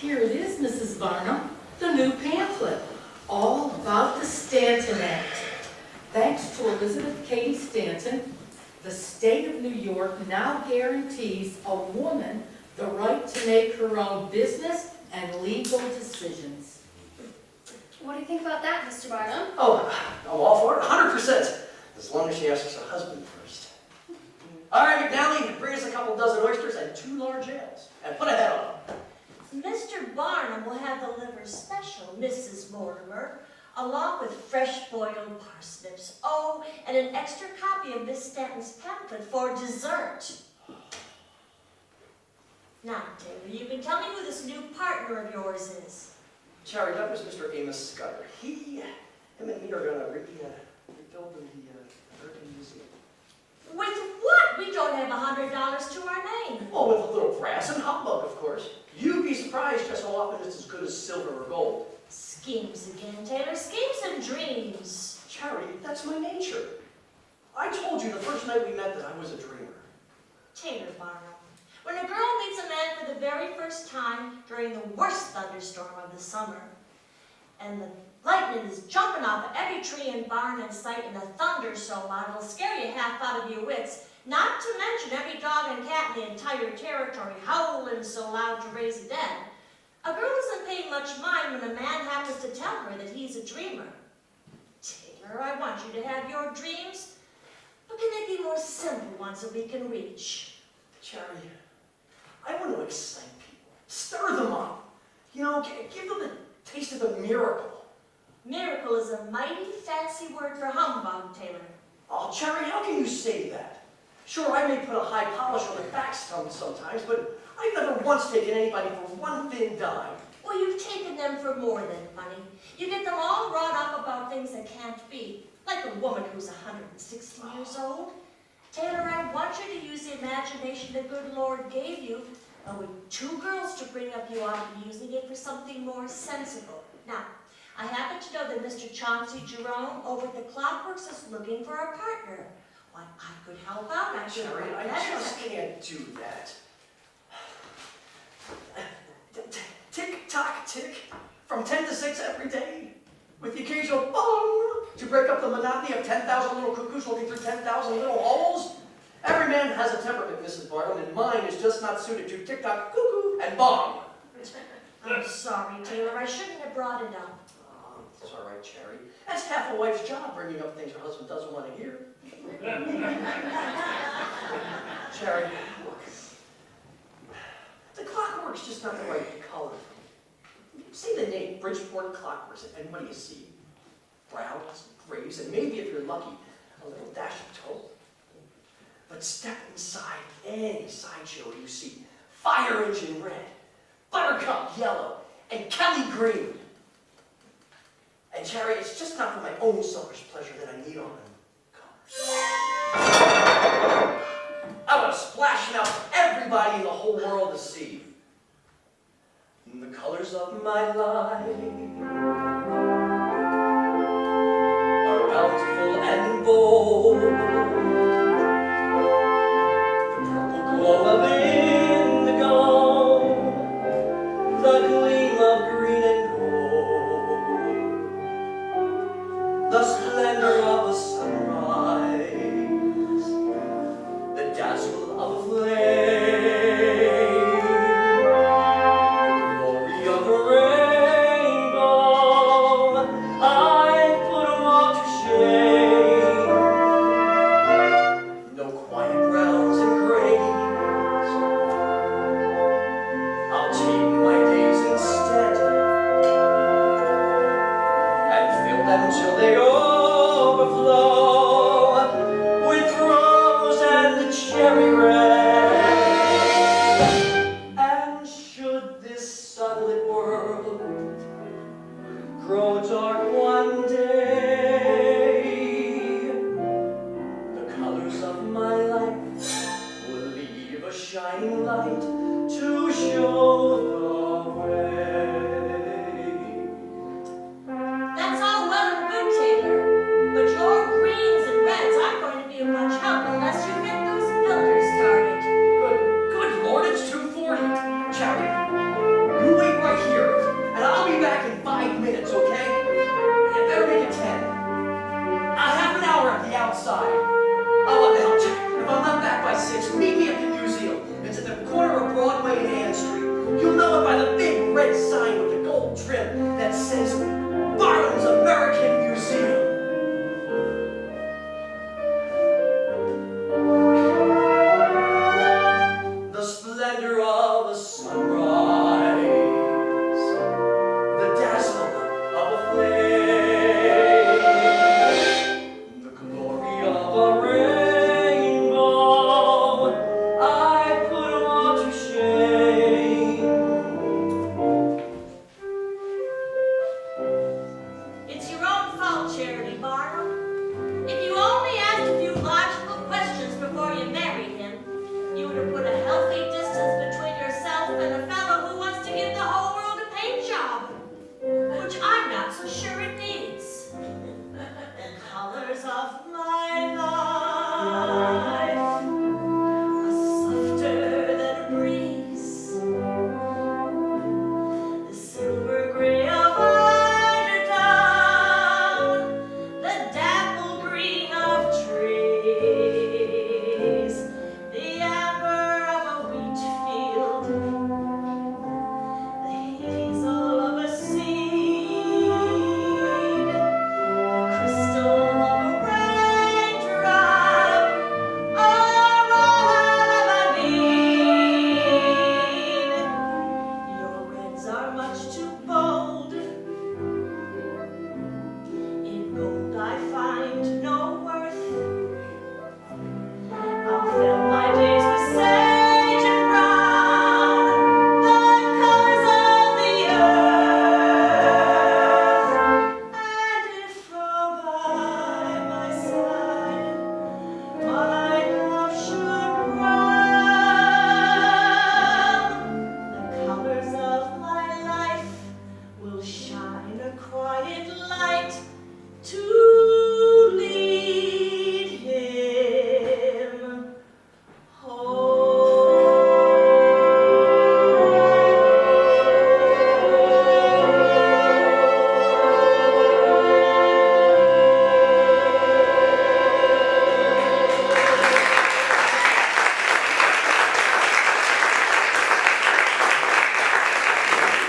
Here it is, Mrs. Barnum, the new pamphlet, all about the Stanton Act. Thanks to Elizabeth Cady Stanton, the state of New York now guarantees a woman the right to make her own business and legal decisions. What do you think about that, Mr. Barnum? Oh, I'm all for it, 100%. As long as she asks us a husband first. All right, McNally, bring us a couple dozen oysters and 2 large ales. And put a head on them. Mr. Barnum will have the liver special, Mrs. Mortimer, along with fresh boiled parsnips. Oh, and an extra copy of Miss Stanton's pamphlet for dessert. Now, Taylor, you can tell me who this new partner of yours is. Cherry, that was Mr. Amos Scudder. Him and me are going to rebuild the American Museum. With what? We don't have $100 to our name. Oh, with a little brass and humbug, of course. You'd be surprised just how often it's as good as silver or gold. Schemes again, Taylor. Schemes and dreams. Cherry, that's my nature. I told you the first night we met that I was a dreamer. Taylor Barnum, when a girl meets a man for the very first time during the worst thunderstorm of the summer, and the lightning is jumping off of every tree and barn in sight, and the thunder so loud it'll scare you half out of your wits, not to mention every dog and cat in the entire territory howling so loud to raise a den, a girl doesn't pay much mind when a man happens to tell her that he's a dreamer. Taylor, I want you to have your dreams, but can they be more simple ones that we can reach? Cherry, I want to excite people, stir them up. You know, give them a taste of the miracle. Miracle is a mighty fancy word for humbug, Taylor. Oh, Cherry, how can you say that? Sure, I may put a high polish on the facts sometimes, but I've never once taken anybody for one thin dime. Well, you've taken them for more than money. You get them all wrought up about things that can't be, like a woman who's 160 years old. Taylor, I want you to use the imagination the good Lord gave you, and with 2 girls to bring up, you ought to be using it for something more sensible. Now, I happen to know that Mr. Chauncey Jerome over at the Clockworks is looking for a partner. Why, I could help out. I could Cherry, write I letters. just can't do that. Tick-tock, tick, from 10 to 6 every day, with the occasional bong to break up the monotony of 10,000 little cuckoos looking through 10,000 little holes. Every man has a temperament, Mrs. Barnum, and mine is just not suited to tick-tock, cuckoo, and bong. I'm sorry, Taylor. I shouldn't have brought it up. Oh, it's all right, Cherry. That's half a wife's job, bringing up things her husband doesn't want to hear. Cherry, look. The Clockwork's just not the right color. Say the name, Bridgeport Clockworks, and what do you see? Browns, grays, and maybe, if you're lucky, a little dash of taupe. But step inside any sideshow you see. Fire engine red, buttercup yellow, and Kelly green. And Cherry, it's just not for my own selfish pleasure that I need all them colors. I want to splash them out for everybody in the whole world to see. The colors of my life are bountiful and bold. The purple glow of indigo, the gleam of green and gold, the splendor of a sunrise, the dazzle of a flame. Until they overflow with rose and cherry red. And should this sunlit world grow dark one day, the colors of my life will leave a shining light to show